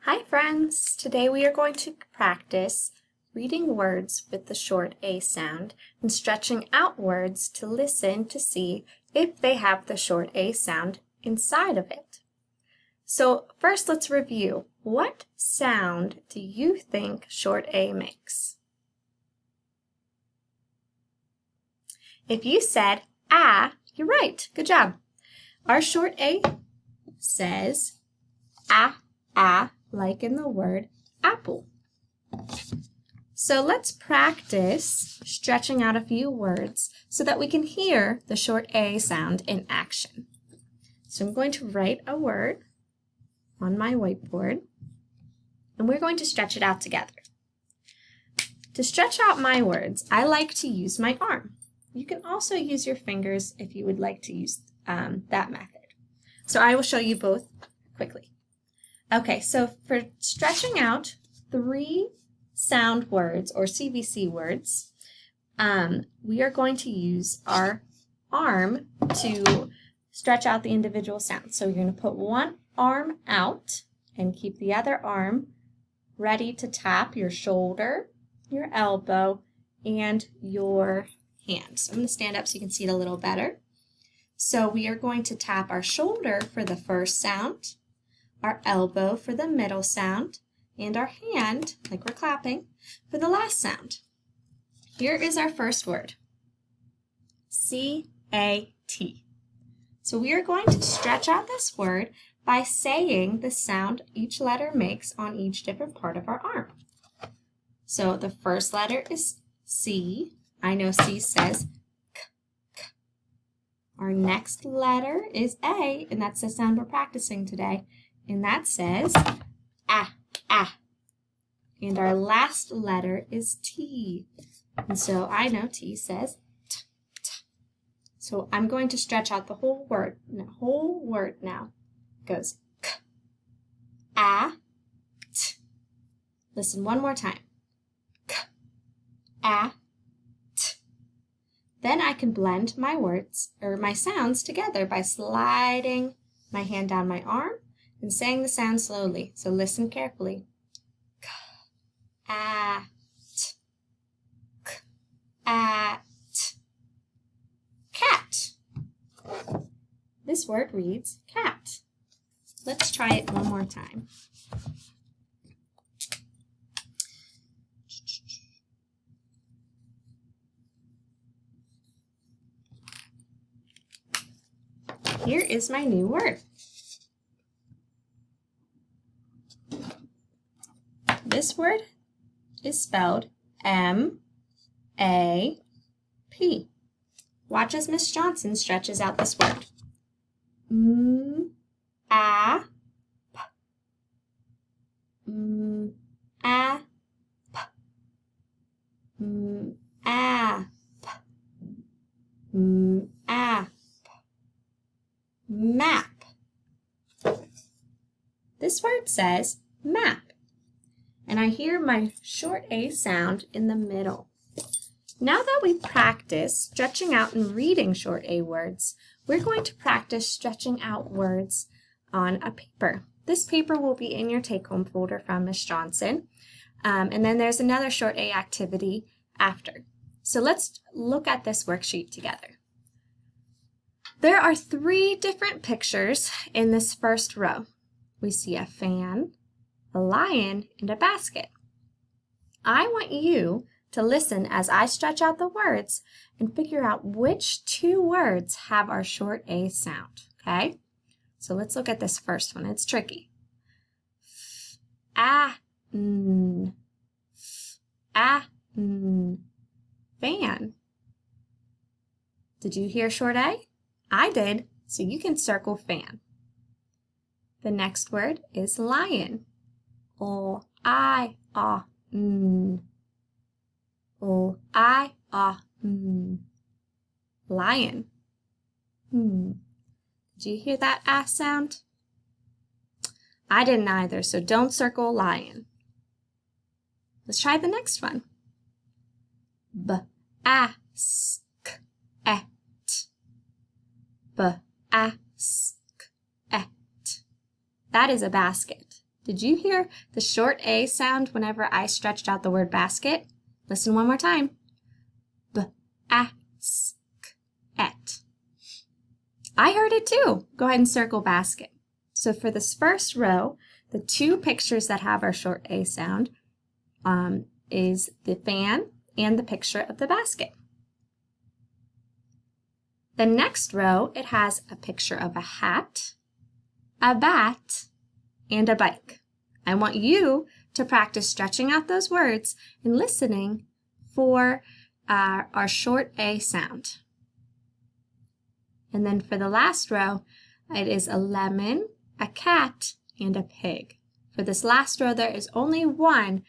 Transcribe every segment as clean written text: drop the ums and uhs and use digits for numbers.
Hi friends! Today we are going to practice reading words with the short A sound and stretching out words to listen to see if they have the short A sound inside of it. So first let's review. What sound do you think short A makes? If you said ah, you're right. Good job. Our short A says ah, ah, like in the word apple. So let's practice stretching out a few words so that we can hear the short A sound in action. So I'm going to write a word on my whiteboard and we're going to stretch it out together. To stretch out my words, I like to use my arm. You can also use your fingers if you would like to use that method. So I will show you both quickly. Okay, so for stretching out 3 sound words or CVC words, we are going to use our arm to stretch out the individual sounds. So you're going to put one arm out and keep the other arm ready to tap your shoulder, your elbow, and your hand. So I'm going to stand up so you can see it a little better. So we are going to tap our shoulder for the first sound, our elbow for the middle sound, and our hand, like we're clapping, for the last sound. Here is our first word, C-A-T. So we are going to stretch out this word by saying the sound each letter makes on each different part of our arm. So the first letter is C. I know C says k, k. Our next letter is A, and that's the sound we're practicing today. And that says ah, ah. And our last letter is T. And so I know T says t, t. So I'm going to stretch out the whole word. The whole word now goes k, ah, t. Listen one more time. K, ah, t. Then I can blend my words or my sounds together by sliding my hand down my arm and saying the sound slowly. So listen carefully. K, ah, t. K, ah, t. Cat. This word reads cat. Let's try it one more time. Here is my new word. This word is spelled M-A-P. Watch as Miss Johnson stretches out this word. M-A-P. M-A-P. M-A-P. M-A-P. Map. This word says map. And I hear my short A sound in the middle. Now that we've practiced stretching out and reading short A words, we're going to practice stretching out words on a paper. This paper will be in your take-home folder from Miss Johnson. And then there's another short A activity after. So let's look at this worksheet together. There are 3 different pictures in this first row. We see a fan, a lion, and a basket. I want you to listen as I stretch out the words and figure out which 2 words have our short A sound, okay? So let's look at this first one. It's tricky. F-A-N. F-A-N. Fan. Did you hear short A? I did, so you can circle fan. The next word is lion. O-I-O-N. O-I-O-N. Lion. Did you hear that ah sound? I didn't either, so don't circle lion. Let's try the next one. B-A-S-K-E-T. B-A-S-K-E-T. That is a basket. Did you hear the short A sound whenever I stretched out the word basket? Listen one more time. B-a-s-k-et. I heard it too. Go ahead and circle basket. So for this first row, the two pictures that have our short A sound is the fan and the picture of the basket. The next row, it has a picture of a hat, a bat, and a bike. I want you to practice stretching out those words and listening for our short A sound. And then for the last row, it is a lemon, a cat, and a pig. For this last row, there is only one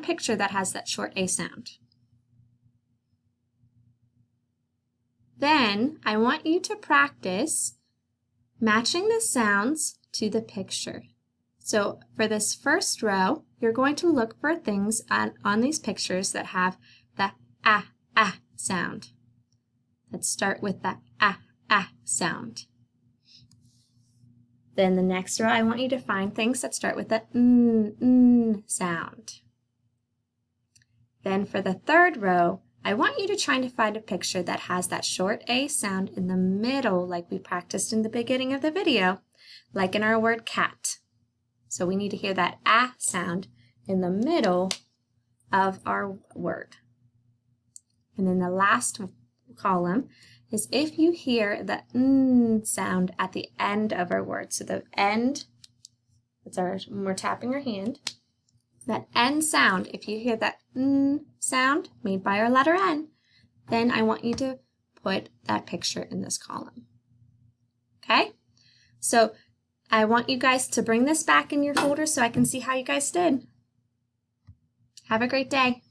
picture that has that short A sound. Then I want you to practice matching the sounds to the picture. So for this first row, you're going to look for things on these pictures that have the ah sound. Let's start with the ah sound. Then the next row, I want you to find things that start with the sound. Then for the third row, I want you to try to find a picture that has that short A sound in the middle, like we practiced in the beginning of the video, like in our word cat. So we need to hear that ah sound in the middle of our word. And then the last column is if you hear the sound at the end of our word. So the end, when we're tapping our hand, that N sound, if you hear that sound made by our letter N, then I want you to put that picture in this column. Okay? So I want you guys to bring this back in your folder so I can see how you guys did. Have a great day.